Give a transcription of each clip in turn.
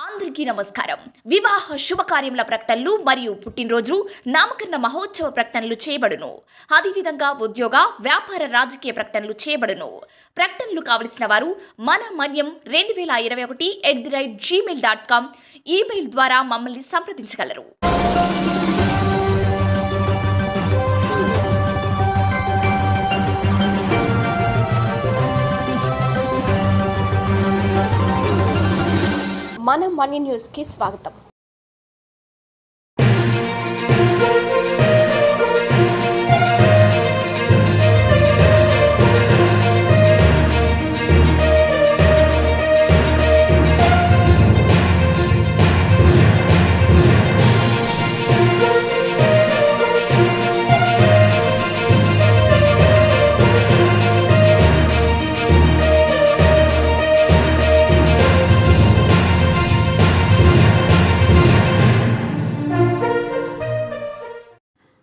అందరికీ నమస్కారం. వివాహ శుభకార్యముల ప్రకటనలు మరియు పుట్టినరోజు నామకరణ మహోత్సవ ప్రకటనలు చేయబడును. అదేవిధంగా ఉద్యోగ వ్యాపార రాజకీయ ప్రకటనలు చేయబడును. ప్రకటనలు కావలసిన వారు మన మన్యం 2021@gmail.com ఈమెయిల్ ద్వారా మమ్మల్ని సంప్రదించగలరు. మన మనీ న్యూస్కి స్వాగతం.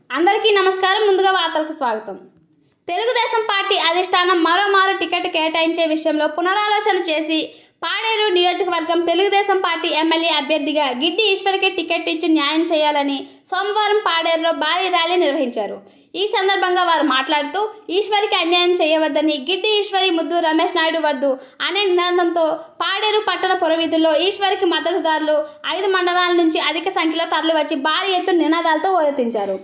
అందరికీ నమస్కారం. ముందుగా వార్తలకు స్వాగతం. తెలుగుదేశం పార్టీ అధిష్టానం మరోమారు టికెట్ కేటాయించే విషయంలో పునరాలోచన చేసి పాడేరు నియోజకవర్గం తెలుగుదేశం పార్టీ ఎమ్మెల్యే అభ్యర్థిగా గిడ్డి ఈశ్వరికి టికెట్ ఇచ్చి న్యాయం చేయాలని సోమవారం పాడేరులో భారీ ర్యాలీ నిర్వహించారు. ఈ సందర్భంగా వారు మాట్లాడుతూ ఈశ్వరికి అన్యాయం చేయవద్దని, గిడ్డి ఈశ్వరి ముద్దు రమేష్ నాయుడు వద్దు అనే నినాదంతో పాడేరు పట్టణ పురవీధుల్లో ఈశ్వరికి మద్దతుదారులు 5 మండలాల నుంచి అధిక సంఖ్యలో తరలివచ్చి భారీ ఎత్తున నినాదాలతో ఓరెత్తించారు.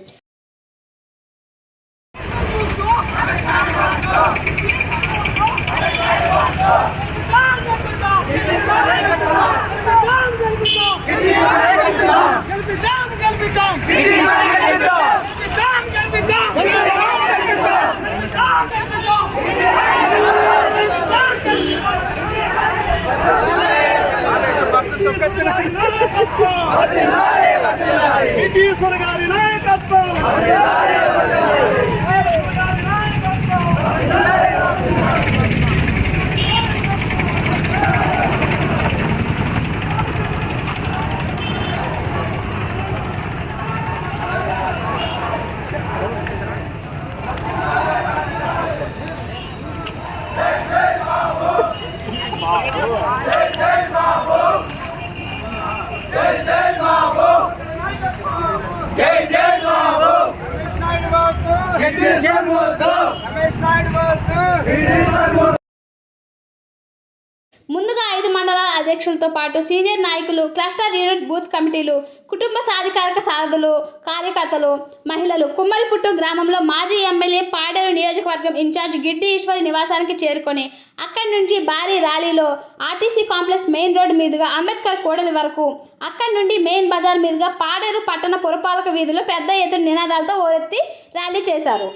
ముందుగా 5 మండలాల అధ్యక్షులతో పాటు సీనియర్ నాయకులు, క్లస్టర్ యూనిట్ బూత్ కమిటీలు, కుటుంబ సాధికారక సారథులు, కార్యకర్తలు, మహిళలు కుమ్మరిపుట్టు గ్రామంలో మాజీ ఎమ్మెల్యే పాడేరు నియోజకవర్గం ఇన్ఛార్జ్ గిడ్డి ఈశ్వరి నివాసానికి చేరుకొని అక్కడి నుంచి భారీ ర్యాలీలో ఆర్టీసీ కాంప్లెక్స్ మెయిన్ రోడ్డు మీదుగా అంబేద్కర్ కూడలి వరకు, అక్కడి నుండి మెయిన్ బజార్ మీదుగా పాడేరు పట్టణ పురపాలక వీధిలో పెద్ద ఎత్తున నినాదాలతో ఓరెత్తి ర్యాలీ చేశారు.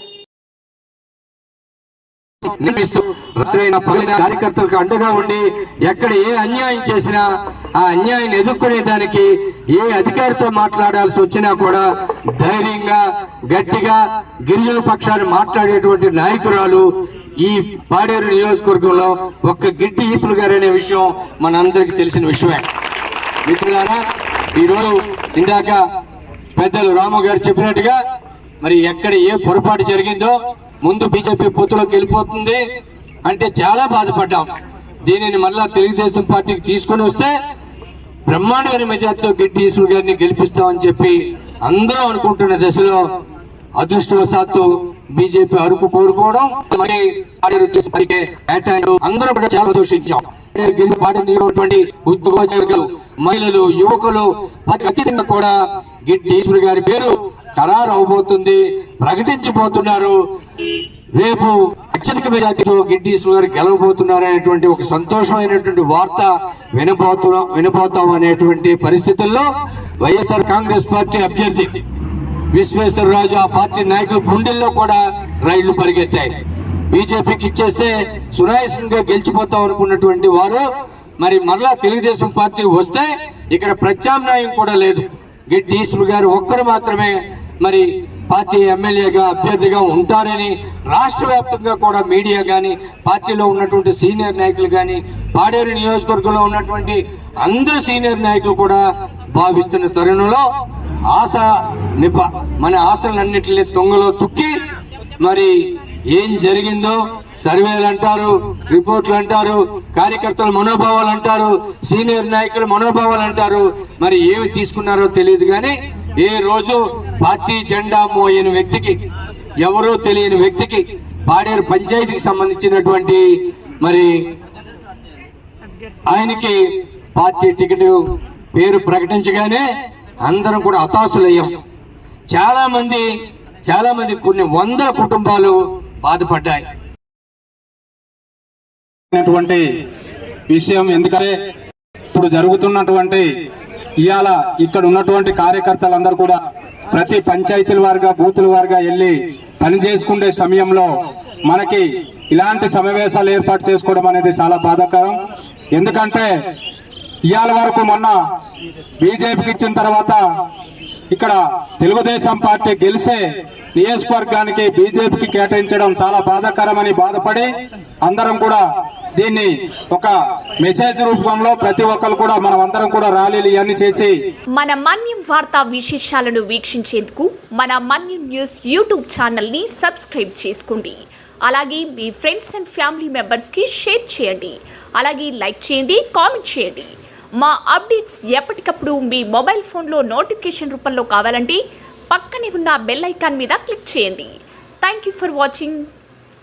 కార్యకర్తలకు అండగా ఉండి ఎక్కడ ఏ అన్యాయం చేసినా ఆ అన్యాయాన్ని ఎదుర్కొనే దానికి ఏ అధికారితో మాట్లాడాల్సి వచ్చినా కూడా ధైర్యంగా గట్టిగా గిరిజన పక్షాన్ని మాట్లాడేటువంటి నాయకురాలు ఈ పాడేరు నియోజకవర్గంలో ఒక్క గిడ్డి ఈశ్వర్ గారు అనే విషయం మనందరికీ తెలిసిన విషయమే. మిత్రులారా, ఈరోజు ఇందాక పెద్దలు రాము గారు చెప్పినట్టుగా మరి ఎక్కడ ఏ పొరపాటు జరిగిందో, ముందు బీజేపీ పొత్తులోకి వెళ్ళిపోతుంది అంటే చాలా బాధపడ్డాం. దీనిని మళ్ళా తెలుగుదేశం పార్టీకి తీసుకొని వస్తే బ్రహ్మాండమైన మెజార్టీతో గిడ్డి ఈశ్వర్ గారిని గెలిపిస్తామని చెప్పి అందరూ అనుకుంటున్న దశలో అదృష్టవశాత్తు బీజేపీ అరుకు కోరుకోవడం, మరి అందరూ కూడా చాలా దోషించాం. ఉద్యోగులు, మహిళలు, యువకులు ఖచ్చితంగా కూడా గిడ్డి ఈశ్వర్ గారి పేరు ఖరారు అవబోతుంది, ప్రకటించబోతున్నారు. రేపు అత్యధిక మెజార్టీతో గిడ్డి ఈశ్వర్ గారు గెలవబోతున్నారు అనేటువంటి ఒక సంతోషమైనటువంటి వార్త వినబోతాం అనేటువంటి పరిస్థితుల్లో వైఎస్ఆర్ కాంగ్రెస్ పార్టీ అభ్యర్థి విశ్వేశ్వరరాజు ఆ పార్టీ నాయకుల గుండెల్లో కూడా రైళ్లు పరిగెత్తాయి. బీజేపీకి ఇచ్చేస్తే సునాయాసంగా గెలిచిపోతాం అనుకున్నటువంటి వారు మరి మరలా తెలుగుదేశం పార్టీ వస్తే ఇక్కడ ప్రత్యామ్నాయం కూడా లేదు. గిడ్డి ఈశ్వర్ గారు ఒక్కరు మాత్రమే మరి పార్టీ ఎమ్మెల్యేగా అభ్యర్థిగా ఉంటారని రాష్ట్ర వ్యాప్తంగా కూడా మీడియా కానీ, పార్టీలో ఉన్నటువంటి సీనియర్ నాయకులు కానీ, పాడేరు నియోజకవర్గంలో ఉన్నటువంటి అందరు సీనియర్ నాయకులు కూడా భావిస్తున్న తరుణంలో మన ఆశలన్నింటినీ తొంగలో తుక్కి మరి ఏం జరిగిందో సర్వేలు అంటారు, రిపోర్ట్లు అంటారు, కార్యకర్తల మనోభావాలు అంటారు, సీనియర్ నాయకుల మనోభావాలు అంటారు. మరి ఏమి తీసుకున్నారో తెలియదు కానీ ఏ రోజు పార్టీ జెండా మోయని వ్యక్తికి, ఎవరో తెలియని వ్యక్తికి పాడేరు పంచాయతీకి సంబంధించినటువంటి మరి ఆయనకి పార్టీ టికెట్ పేరు ప్రకటించగానే అందరం కూడా హతాశులయ్యాం. చాలా మంది కొన్ని వందల కుటుంబాలు బాధపడ్డాయి. విషయం ఎందుకంటే ఇప్పుడు జరుగుతున్నటువంటి ఇవాళ ఇక్కడ ఉన్నటువంటి కార్యకర్తలందరూ కూడా ప్రతి పంచాయతీల వారుగా బూతుల వారుగా వెళ్ళి పని చేసుకునే సమయంలో మనకి ఇలాంటి సమావేశాలు ఏర్పాటు చేసుకోవడం అనేది చాలా బాధాకరం. ఎందుకంటే ఇవాళ వరకు మొన్న బీజేపీకి ఇచ్చిన తర్వాత ఇక్కడ తెలుగుదేశం పార్టీ గెలిసే నియోజకవర్గానికి బీజేపీకి కేటాయించడం చాలా బాధాకరమని బాధపడి అందరం కూడా దీన్ని ఒక మెసేజ్ రూపంలో ప్రతి ఒక్కరు కూడా మనం అందరం కూడా ర్యాలీలు ఇవన్నీ చేసి మన మన్యం వార్తా విశేషాలను వీక్షించేందుకు మన మన్యం న్యూస్ యూట్యూబ్ ఛానల్ని సబ్స్క్రైబ్ చేసుకోండి. అలాగే మీ ఫ్రెండ్స్ అండ్ ఫ్యామిలీ మెంబర్స్కి షేర్ చేయండి. అలాగే లైక్ చేయండి, కామెంట్ చేయండి. మా అప్డేట్స్ ఎప్పటికప్పుడు మీ మొబైల్ ఫోన్లో నోటిఫికేషన్ రూపంలో కావాలంటే పక్కనే ఉన్న బెల్ ఐకాన్ మీద క్లిక్ చేయండి. Thank you for watching.